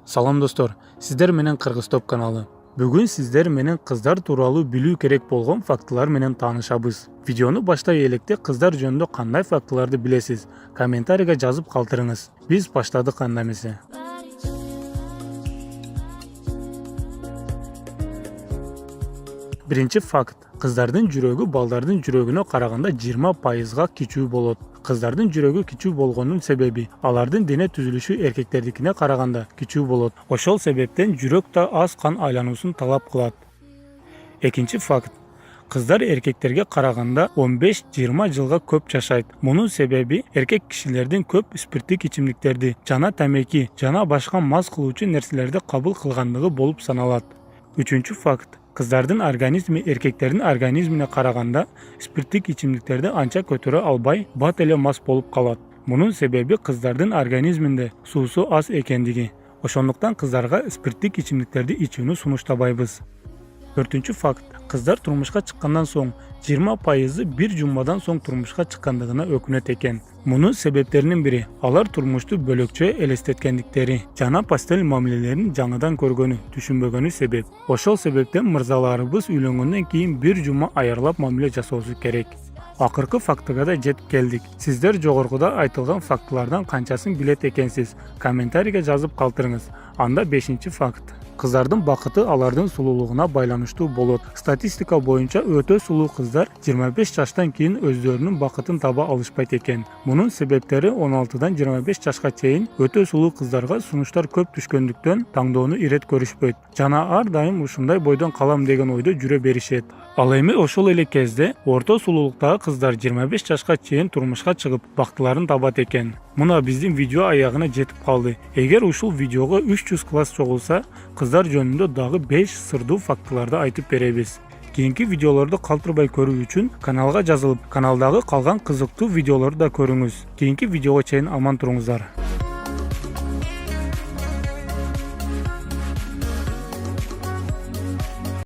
Салам достор, сиздер менен Кыргыз Топ каналы. Бүгүн сиздер менен кыздар тууралуу билүү керек болгон фактылар менен таанышабыз. Видеону баштай электе кыздар жөнүндө кандай фактыларды билесиз? Комментарийге жазып калтырыңыз. Биз баштадык анда эмесе. Биринчи факт. Кыздардын жүрөгү балдардын жүрөгүнө караганда 20%га кичүү болот. Кыздардын жүрөгү кичүү болгонунун себеби алардын дене түзүлүшү эркектердикине караганда кичүү болот. Ошол себептен жүрөк да аз кан айлануусун талап кылат. Экинчи факт. Кыздар эркектерге караганда 15-20 жылга көп жашайт. Мунун себеби эркек кишилердин көп спирттик ичимдиктерди жана тамеки жана башка мас кылуучу нерселерди кабыл кылгандыгы болуп саналат. Үчүнчү факт. Кыздардын организми эркектердин организмине караганда спирттик ичимдиктерди анча көтөрө албай, бат эле мас болуп калат. Мунун себеби кыздардын организминде суусу аз экендиги. Ошондуктан кыздарга спирттик ичимдиктерди ичүүнү сунуштабайбыз. Төртүнчү факт. Кыздар турмушка чыккандан соң 20%ы бир жумадан соң турмушка чыккандыгына өкүнөт экен. Мунун себептеринин бири алар турмушту бөлөкчө элестеткендиктери жана постель мамилелерин жаңыдан көргөнү, түшүнбөгөнү себеп. Ошол себептен мырзаларыбыз үйлөнгөндөн кийин бир жума аярлап мамиле жасоосу керек. Акыркы фактыга да жетип келдик. Сиздер жогоруда айтылган фактылардан канчасын билет экенсиз? Комментарийге жазып калтырыңыз. Анда 5-чи факт. Кыздардын бакыты алардын сулуулугуна байланыштуу болот. Статистика боюнча өтө сулуу кыздар 25 жаштан кийин өздөрүнүн бакытын таба алышпайт экен. Мунун себептери 16-дан 25 жашка чейин өтө сулуу кыздарга сунуштар көп түшкөндүктөн таңдоону ирет көрүшпөйт. Жана ар дайым ушундай бойдон калам деген ойдо жүрө беришет. Ал эми ошол эле кезде орто сулуулуктагы кыздар 25 жашка чейин турмушка чыгып бактыларын табат экен. Мына биздин видео аягына жетип калды. Эгер ушул видеого 300 класс чогулса, кыздар жөнүндө дагы 5 сырдуу фактыларды айтып беребиз. Кийинки видеолорду калтырбай көрүү үчүн каналга жазылып, каналдагы калган кызыктуу видеолорду да көрүңүз. Кийинки видеого чейин аман туруңуздар.